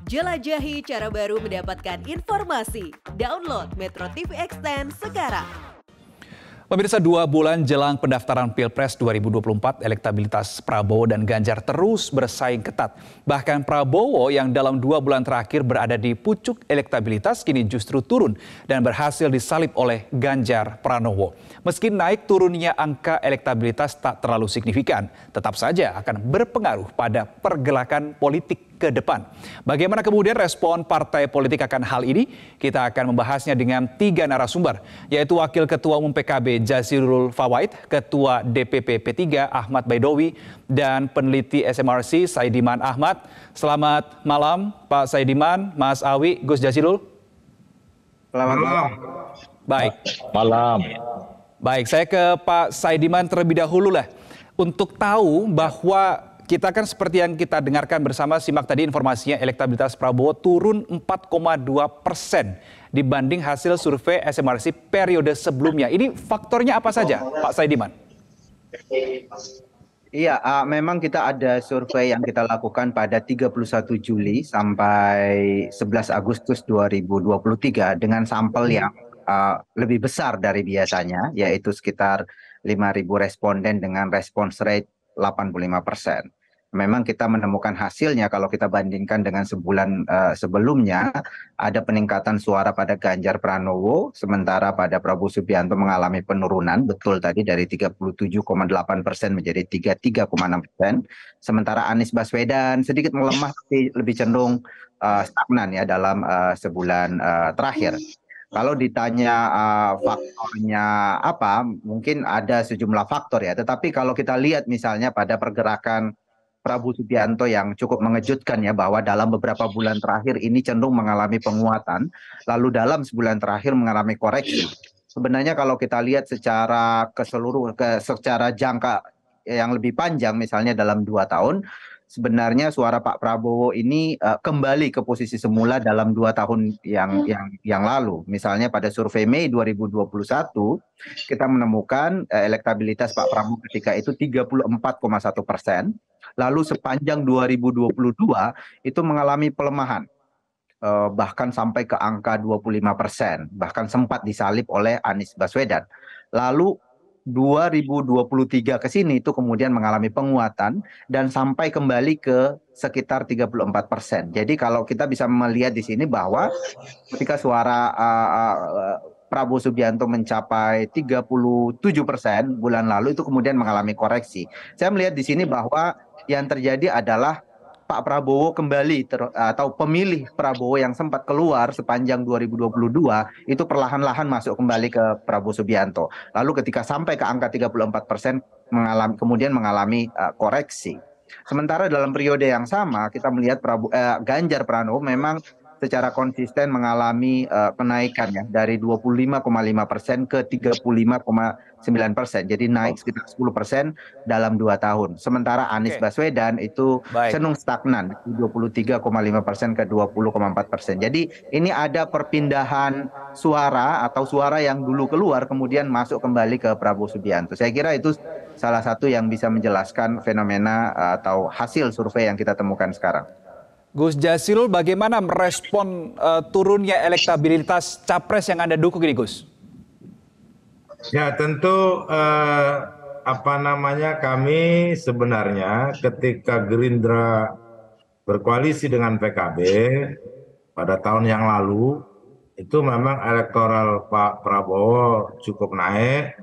Jelajahi cara baru mendapatkan informasi. Download Metro TV Extend sekarang. Pemirsa, 2 bulan jelang pendaftaran Pilpres 2024, elektabilitas Prabowo dan Ganjar terus bersaing ketat. Bahkan Prabowo yang dalam 2 bulan terakhir berada di pucuk elektabilitas kini justru turun dan berhasil disalip oleh Ganjar Pranowo. Meski naik turunnya angka elektabilitas tak terlalu signifikan, tetap saja akan berpengaruh pada pergerakan politik ke depan. Bagaimana kemudian respon partai politik akan hal ini? Kita akan membahasnya dengan 3 narasumber, yaitu Wakil Ketua Umum PKB Jazilul Fawait, Ketua DPP P3 Ahmad Baidowi, dan peneliti SMRC Saidiman Ahmad. Selamat malam Pak Saidiman, Mas Awi, Gus Jazilul. Selamat malam. Baik. Malam. Baik, saya ke Pak Saidiman terlebih dahulu lah. Untuk tahu bahwa kita kan seperti yang kita dengarkan bersama, simak tadi informasinya, elektabilitas Prabowo turun 4,2% dibanding hasil survei SMRC periode sebelumnya. Ini faktornya apa saja, Pak Saidiman? Iya, memang kita ada survei yang kita lakukan pada 31 Juli sampai 11 Agustus 2023 dengan sampel yang lebih besar dari biasanya, yaitu sekitar 5.000 responden dengan respons rate 85%. Memang kita menemukan hasilnya kalau kita bandingkan dengan sebulan sebelumnya, ada peningkatan suara pada Ganjar Pranowo, sementara pada Prabowo Subianto mengalami penurunan, betul tadi, dari 37,8% menjadi 33,6%. Sementara Anies Baswedan sedikit melemah, tapi lebih cenderung stagnan ya dalam sebulan terakhir. Kalau ditanya faktornya apa, mungkin ada sejumlah faktor ya. Tetapi kalau kita lihat misalnya pada pergerakan Prabowo Subianto yang cukup mengejutkan ya, bahwa dalam beberapa bulan terakhir ini cenderung mengalami penguatan, lalu dalam sebulan terakhir mengalami koreksi. Sebenarnya kalau kita lihat secara secara jangka yang lebih panjang, misalnya dalam 2 tahun, sebenarnya suara Pak Prabowo ini kembali ke posisi semula dalam 2 tahun yang lalu. Misalnya pada survei Mei 2021, kita menemukan elektabilitas Pak Prabowo ketika itu 34,1%. Lalu sepanjang 2022 itu mengalami pelemahan, bahkan sampai ke angka 25%, bahkan sempat disalip oleh Anies Baswedan. Lalu 2023 ke sini itu kemudian mengalami penguatan dan sampai kembali ke sekitar 34%. Jadi kalau kita bisa melihat di sini bahwa ketika suara Prabowo Subianto mencapai 37% bulan lalu, itu kemudian mengalami koreksi. Saya melihat di sini bahwa yang terjadi adalah Pak Prabowo kembali atau pemilih Prabowo yang sempat keluar sepanjang 2022 itu perlahan-lahan masuk kembali ke Prabowo Subianto. Lalu ketika sampai ke angka 34% kemudian mengalami koreksi. Sementara dalam periode yang sama kita melihat Ganjar Pranowo memang secara konsisten mengalami kenaikan ya, dari 25,5% ke 35,9%. Jadi naik sekitar 10% dalam 2 tahun. Sementara Anies Baswedan itu cenderung stagnan, 23,5% ke 20,4%. Jadi ini ada perpindahan suara atau suara yang dulu keluar kemudian masuk kembali ke Prabowo Subianto. Saya kira itu salah satu yang bisa menjelaskan fenomena atau hasil survei yang kita temukan sekarang. Gus Jazilul, bagaimana merespon turunnya elektabilitas capres yang Anda dukung ini, Gus? Ya, tentu kami sebenarnya ketika Gerindra berkoalisi dengan PKB pada tahun yang lalu, itu memang elektoral Pak Prabowo cukup naik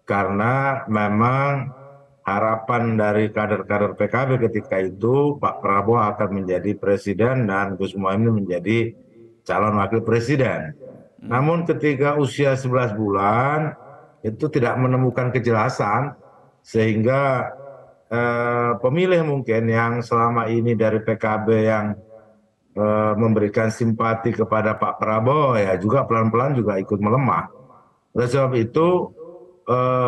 karena memang harapan dari kader-kader PKB ketika itu Pak Prabowo akan menjadi presiden dan Gus Muhaimin menjadi calon wakil presiden. Namun ketika usia 11 bulan itu tidak menemukan kejelasan, sehingga pemilih mungkin yang selama ini dari PKB yang memberikan simpati kepada Pak Prabowo ya juga pelan-pelan juga ikut melemah. Oleh sebab itu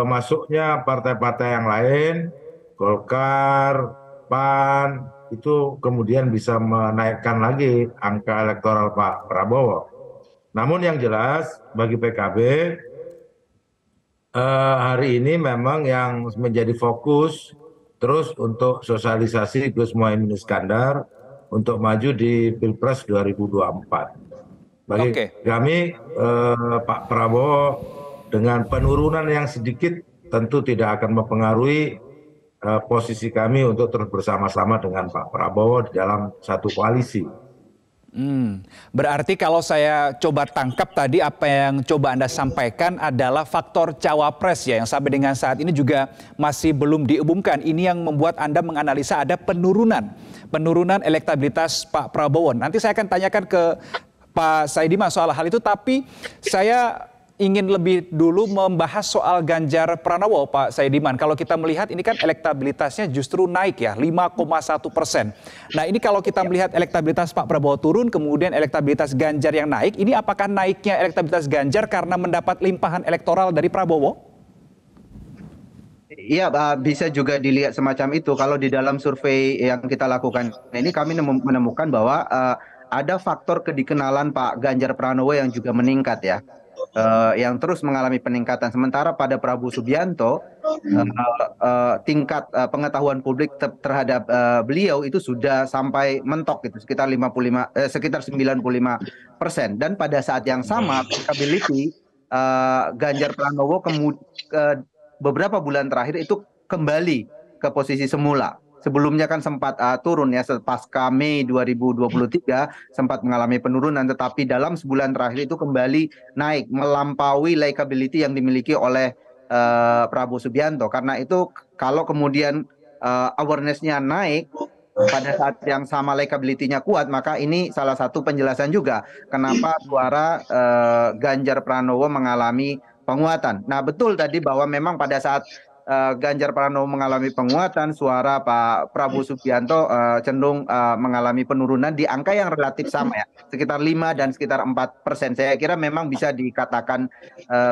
masuknya partai-partai yang lain, Golkar, PAN, itu kemudian bisa menaikkan lagi angka elektoral Pak Prabowo. Namun yang jelas bagi PKB, hari ini memang yang menjadi fokus terus untuk sosialisasi Gus Muhaimin Iskandar untuk maju di Pilpres 2024. Bagi kami, Pak Prabowo dengan penurunan yang sedikit tentu tidak akan mempengaruhi posisi kami untuk terus bersama-sama dengan Pak Prabowo di dalam satu koalisi. Berarti kalau saya coba tangkap tadi apa yang coba Anda sampaikan adalah faktor cawapres ya yang sampai dengan saat ini juga masih belum diumumkan. Ini yang membuat Anda menganalisa ada penurunan elektabilitas Pak Prabowo. Nanti saya akan tanyakan ke Pak Saidiman soal hal itu, tapi saya ingin lebih dulu membahas soal Ganjar Pranowo, Pak Saidiman. Kalau kita melihat ini kan elektabilitasnya justru naik ya, 5,1%. Nah ini kalau kita melihat elektabilitas Pak Prabowo turun, kemudian elektabilitas Ganjar yang naik, ini apakah naiknya elektabilitas Ganjar karena mendapat limpahan elektoral dari Prabowo? Iya, bisa juga dilihat semacam itu. Kalau di dalam survei yang kita lakukan ini kami menemukan bahwa ada faktor kedikenalan Pak Ganjar Pranowo yang juga meningkat ya. Yang terus mengalami peningkatan. Sementara pada Prabowo Subianto tingkat pengetahuan publik terhadap beliau itu sudah sampai mentok gitu, sekitar 95%. Dan pada saat yang sama elektabilitas Ganjar Pranowo beberapa bulan terakhir itu kembali ke posisi semula. Sebelumnya kan sempat turun ya, pasca Mei 2023 sempat mengalami penurunan, tetapi dalam sebulan terakhir itu kembali naik, melampaui likability yang dimiliki oleh Prabowo Subianto. Karena itu kalau kemudian awareness-nya naik, pada saat yang sama likability-nya kuat, maka ini salah satu penjelasan juga kenapa suara Ganjar Pranowo mengalami penguatan. Nah betul tadi bahwa memang pada saat Ganjar Pranowo mengalami penguatan, suara Pak Prabowo Subianto cenderung mengalami penurunan di angka yang relatif sama ya, sekitar 5 dan sekitar 4%. Saya kira memang bisa dikatakan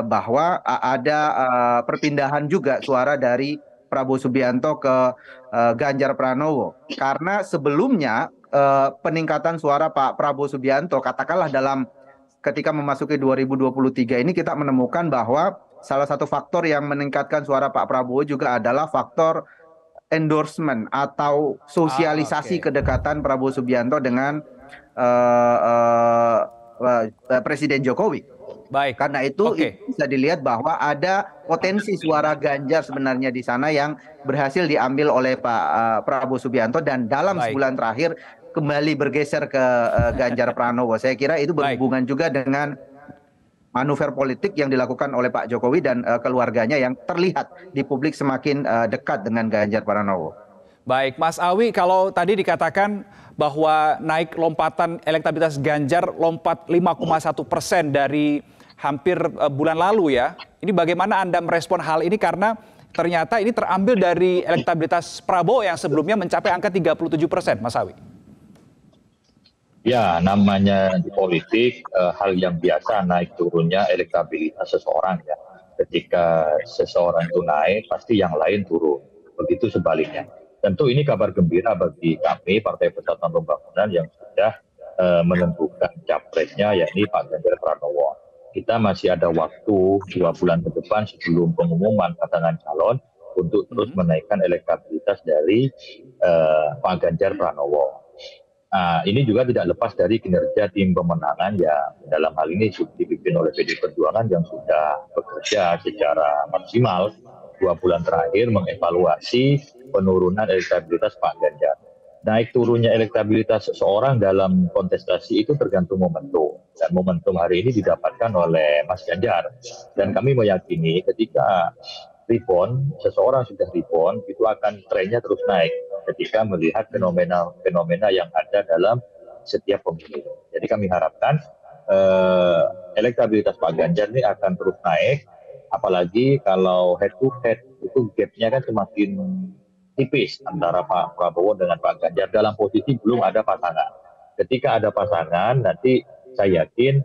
bahwa ada perpindahan juga suara dari Prabowo Subianto ke Ganjar Pranowo. Karena sebelumnya peningkatan suara Pak Prabowo Subianto, katakanlah dalam ketika memasuki 2023 ini kita menemukan bahwa salah satu faktor yang meningkatkan suara Pak Prabowo juga adalah faktor endorsement atau sosialisasi kedekatan Prabowo Subianto dengan Presiden Jokowi. Baik. Karena itu bisa dilihat bahwa ada potensi suara Ganjar sebenarnya di sana yang berhasil diambil oleh Pak Prabowo Subianto dan dalam sebulan terakhir kembali bergeser ke Ganjar Pranowo. Saya kira itu berhubungan juga dengan manuver politik yang dilakukan oleh Pak Jokowi dan keluarganya yang terlihat di publik semakin dekat dengan Ganjar Pranowo. Baik, Mas Awi, kalau tadi dikatakan bahwa naik lompatan elektabilitas Ganjar lompat 5,1% dari hampir bulan lalu ya. Ini bagaimana Anda merespon hal ini karena ternyata ini terambil dari elektabilitas Prabowo yang sebelumnya mencapai angka 37%, Mas Awi? Ya, namanya di politik hal yang biasa naik turunnya elektabilitas seseorang ya. Ketika seseorang itu naik, pasti yang lain turun. Begitu sebaliknya. Tentu ini kabar gembira bagi kami Partai Persatuan Pembangunan yang sudah menentukan capresnya yakni Pak Ganjar Pranowo. Kita masih ada waktu 2 bulan ke depan sebelum pengumuman pasangan calon untuk terus menaikkan elektabilitas dari Pak Ganjar Pranowo. Nah, ini juga tidak lepas dari kinerja tim pemenangan yang dalam hal ini dipimpin oleh PDI Perjuangan yang sudah bekerja secara maksimal 2 bulan terakhir mengevaluasi penurunan elektabilitas Pak Ganjar. Naik turunnya elektabilitas seseorang dalam kontestasi itu tergantung momentum. Dan momentum hari ini didapatkan oleh Mas Ganjar. Dan kami meyakini ketika rebound, seseorang sudah rebound, itu akan trennya terus naik ketika melihat fenomena yang ada dalam setiap pemilu. Jadi kami harapkan elektabilitas Pak Ganjar ini akan terus naik, apalagi kalau head to head itu gapnya kan semakin tipis antara Pak Prabowo dengan Pak Ganjar dalam posisi belum ada pasangan. Ketika ada pasangan, nanti saya yakin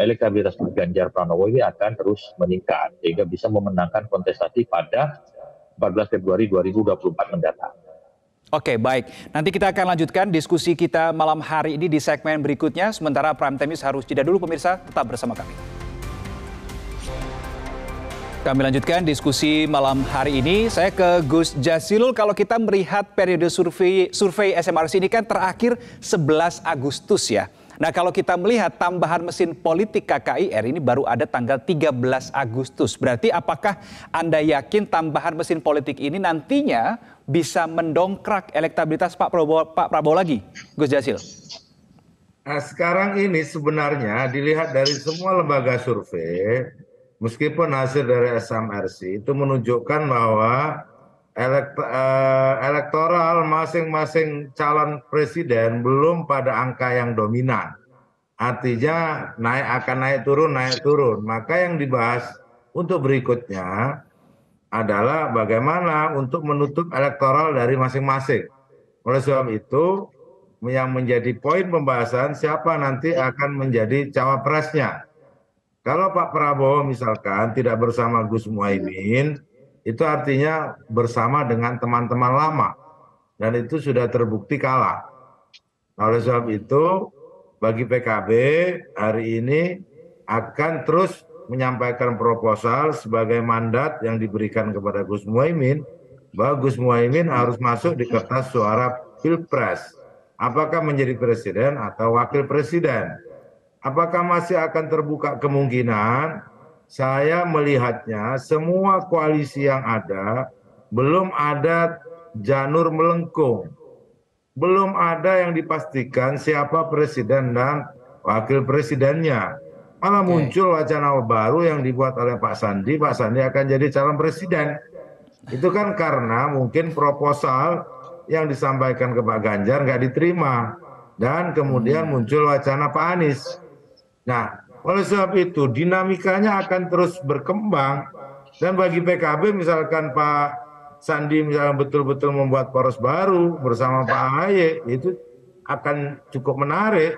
elektabilitas Pak Ganjar Pranowo ini akan terus meningkat sehingga bisa memenangkan kontestasi pada 14 Februari 2024 mendatang. Oke, baik. Nanti kita akan lanjutkan diskusi kita malam hari ini di segmen berikutnya. Sementara Prime Time News harus jeda dulu pemirsa, tetap bersama kami. Kami lanjutkan diskusi malam hari ini. Saya ke Gus Jazilul. Kalau kita melihat periode survei SMRC ini kan terakhir 11 Agustus ya. Nah kalau kita melihat tambahan mesin politik KKIR ini baru ada tanggal 13 Agustus. Berarti apakah Anda yakin tambahan mesin politik ini nantinya bisa mendongkrak elektabilitas Pak Prabowo lagi? Gus Jazil. Nah, sekarang ini sebenarnya dilihat dari semua lembaga survei, meskipun hasil dari SMRC itu menunjukkan bahwa elektoral masing-masing calon presiden belum pada angka yang dominan. Artinya akan naik turun. Maka yang dibahas untuk berikutnya adalah bagaimana untuk menutup elektoral dari masing-masing. Oleh sebab itu, yang menjadi poin pembahasan siapa nanti akan menjadi cawapresnya. Kalau Pak Prabowo misalkan tidak bersama Gus Muhaimin, itu artinya bersama dengan teman-teman lama. Dan itu sudah terbukti kalah. Oleh sebab itu, bagi PKB hari ini akan terus menyampaikan proposal sebagai mandat yang diberikan kepada Gus Muhaimin, bahwa Gus Muhaimin harus masuk di kertas suara Pilpres. Apakah menjadi presiden atau wakil presiden? Apakah masih akan terbuka kemungkinan? Saya melihatnya semua koalisi yang ada belum ada janur melengkung. Belum ada yang dipastikan siapa presiden dan wakil presidennya. Malah muncul wacana baru yang dibuat oleh Pak Sandi akan jadi calon presiden. Itu kan karena mungkin proposal yang disampaikan ke Pak Ganjar nggak diterima. Dan kemudian muncul wacana Pak Anies. Nah, oleh sebab itu dinamikanya akan terus berkembang. Dan bagi PKB misalkan Pak Sandi misalnya betul-betul membuat poros baru bersama Pak AHY, itu akan cukup menarik.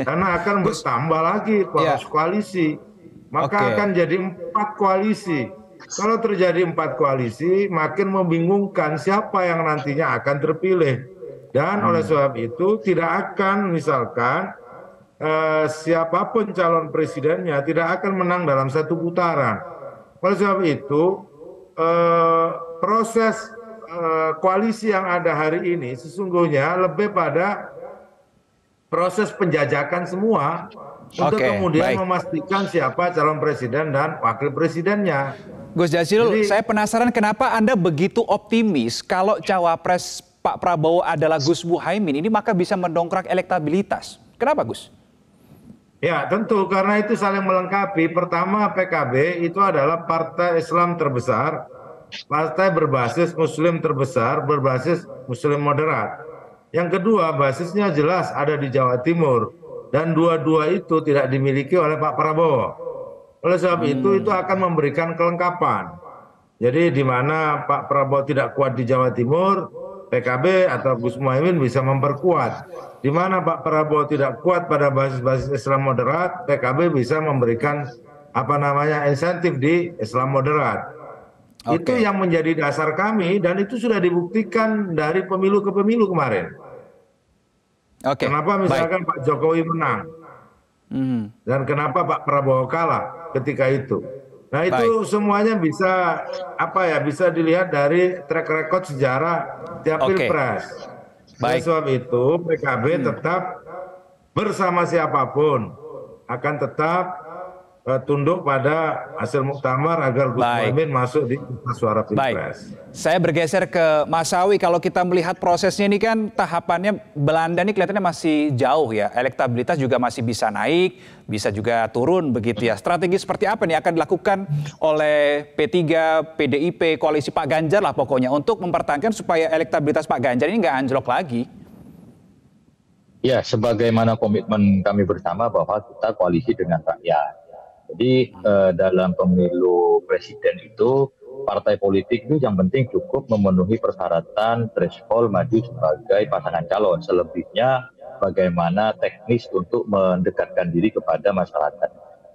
Karena akan bertambah lagi poros koalisi. Maka akan jadi 4 koalisi. Kalau terjadi 4 koalisi, makin membingungkan siapa yang nantinya akan terpilih. Dan oleh sebab itu tidak akan misalkan siapapun calon presidennya tidak akan menang dalam satu putaran. Oleh sebab itu proses koalisi yang ada hari ini sesungguhnya lebih pada proses penjajakan semua untuk kemudian memastikan siapa calon presiden dan wakil presidennya. Gus Jazilul, saya penasaran kenapa Anda begitu optimis kalau cawapres Pak Prabowo adalah Gus Muhaimin ini maka bisa mendongkrak elektabilitas. Kenapa Gus? Ya tentu karena itu saling melengkapi. Pertama PKB itu adalah partai Islam terbesar, partai berbasis Muslim terbesar, berbasis Muslim moderat. Yang kedua basisnya jelas ada di Jawa Timur dan dua-dua itu tidak dimiliki oleh Pak Prabowo. Oleh sebab itu akan memberikan kelengkapan. Jadi di mana Pak Prabowo tidak kuat di Jawa Timur, PKB atau Gus Muhaimin bisa memperkuat. Di mana Pak Prabowo tidak kuat pada basis-basis Islam moderat, PKB bisa memberikan insentif di Islam moderat. Itu yang menjadi dasar kami dan itu sudah dibuktikan dari pemilu ke pemilu kemarin. Kenapa misalkan Pak Jokowi menang dan kenapa Pak Prabowo kalah ketika itu. Nah itu semuanya bisa bisa dilihat dari track record sejarah tiap pilpres. Oleh sebab itu PKB tetap bersama siapapun akan tetap tunduk pada hasil muktamar agar Gus Muhaimin masuk di suara pilpres. Saya bergeser ke Mas Sawi. Kalau kita melihat prosesnya ini kan tahapannya Belanda ini kelihatannya masih jauh ya. Elektabilitas juga masih bisa naik, bisa juga turun begitu ya. Strategi seperti apa nih akan dilakukan oleh P3, PDIP, koalisi Pak Ganjar lah pokoknya untuk mempertahankan supaya elektabilitas Pak Ganjar ini nggak anjlok lagi? Ya, sebagaimana komitmen kami bersama bahwa kita koalisi dengan rakyat. Jadi dalam pemilu presiden itu partai politik itu yang penting cukup memenuhi persyaratan threshold maju sebagai pasangan calon. Selebihnya bagaimana teknis untuk mendekatkan diri kepada masyarakat.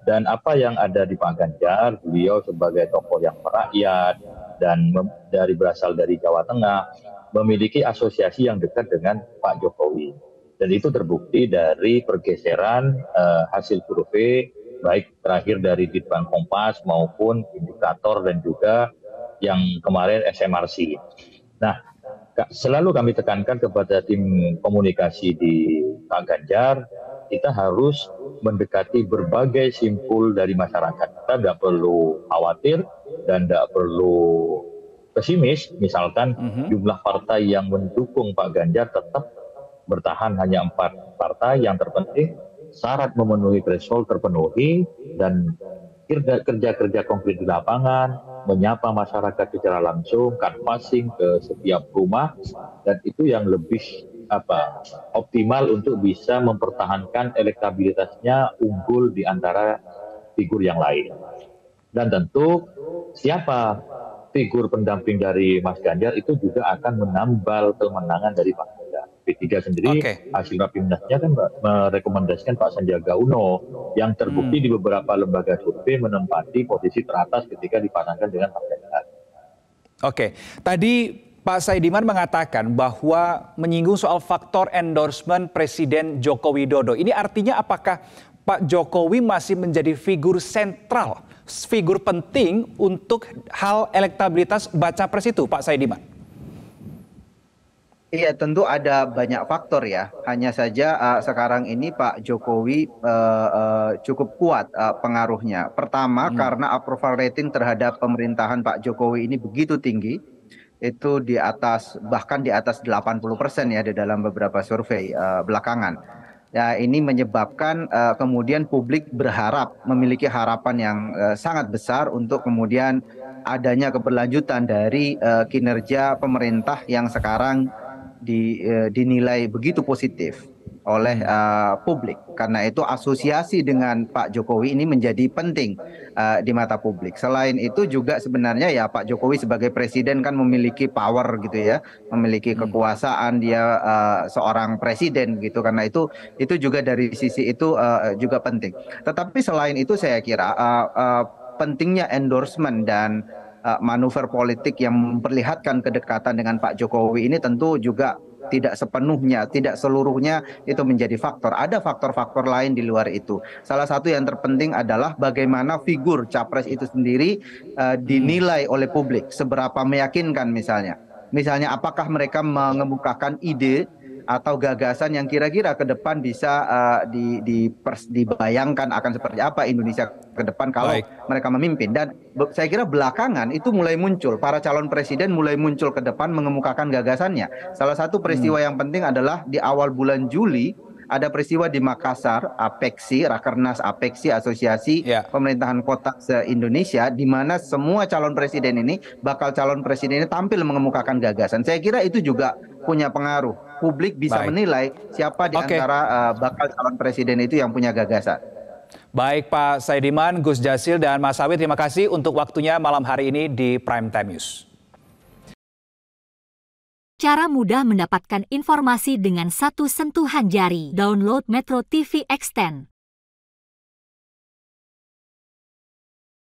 Dan apa yang ada di Pak Ganjar, beliau sebagai tokoh yang merakyat dan berasal dari Jawa Tengah, memiliki asosiasi yang dekat dengan Pak Jokowi. Dan itu terbukti dari pergeseran hasil survei baik terakhir dari Litbang Kompas maupun indikator dan juga yang kemarin SMRC. Nah, selalu kami tekankan kepada tim komunikasi di Pak Ganjar, kita harus mendekati berbagai simpul dari masyarakat. Kita tidak perlu khawatir dan tidak perlu pesimis, misalkan jumlah partai yang mendukung Pak Ganjar tetap bertahan hanya 4 partai. Yang terpenting syarat memenuhi threshold terpenuhi dan kerja-kerja konkret di lapangan, menyapa masyarakat secara langsung, canvassing ke setiap rumah, dan itu yang lebih optimal untuk bisa mempertahankan elektabilitasnya unggul di antara figur yang lain. Dan tentu siapa figur pendamping dari Mas Ganjar itu juga akan menambal kemenangan dari Pak Ganjar. P3 sendiri hasil rapimnasnya kan merekomendasikan Pak Sandiaga Uno yang terbukti di beberapa lembaga survei menempati posisi teratas ketika dipasangkan dengan Pak Ganjar. Oke, tadi Pak Saidiman mengatakan bahwa menyinggung soal faktor endorsement Presiden Joko Widodo. Ini artinya apakah Pak Jokowi masih menjadi figur sentral, figur penting untuk hal elektabilitas baca pres itu, Pak Saidiman? Iya, tentu ada banyak faktor ya. Hanya saja sekarang ini Pak Jokowi cukup kuat pengaruhnya. Pertama, karena approval rating terhadap pemerintahan Pak Jokowi ini begitu tinggi, itu di atas, bahkan di atas 80% ya di dalam beberapa survei belakangan. Ya, ini menyebabkan kemudian publik berharap, memiliki harapan yang sangat besar untuk kemudian adanya keberlanjutan dari kinerja pemerintah yang sekarang dinilai begitu positif oleh publik. Karena itu asosiasi dengan Pak Jokowi ini menjadi penting di mata publik. Selain itu juga sebenarnya ya Pak Jokowi sebagai presiden kan memiliki power gitu ya, memiliki kekuasaan, dia seorang presiden gitu. Karena itu juga dari sisi itu juga penting. Tetapi selain itu saya kira pentingnya endorsement dan manuver politik yang memperlihatkan kedekatan dengan Pak Jokowi ini tentu juga tidak sepenuhnya, tidak seluruhnya itu menjadi faktor. Ada faktor-faktor lain di luar itu. Salah satu yang terpenting adalah bagaimana figur capres itu sendiri dinilai oleh publik, seberapa meyakinkan misalnya. Misalnya apakah mereka mengemukakan ide atau gagasan yang kira-kira ke depan bisa dibayangkan akan seperti apa Indonesia ke depan kalau mereka memimpin. Dan saya kira belakangan itu mulai muncul, para calon presiden mulai muncul ke depan mengemukakan gagasannya. Salah satu peristiwa yang penting adalah di awal bulan Juli ada peristiwa di Makassar, APEKSI, Rakernas APEKSI, Asosiasi Pemerintahan Kota se-Indonesia, di mana semua calon presiden ini, bakal calon presiden ini tampil mengemukakan gagasan. Saya kira itu juga punya pengaruh. Publik bisa menilai siapa di antara bakal calon presiden itu yang punya gagasan. Baik Pak Saidiman, Gus Jazil, dan Mas Awi, terima kasih untuk waktunya malam hari ini di Prime Time News. Cara mudah mendapatkan informasi dengan satu sentuhan jari. Download Metro TV Extend.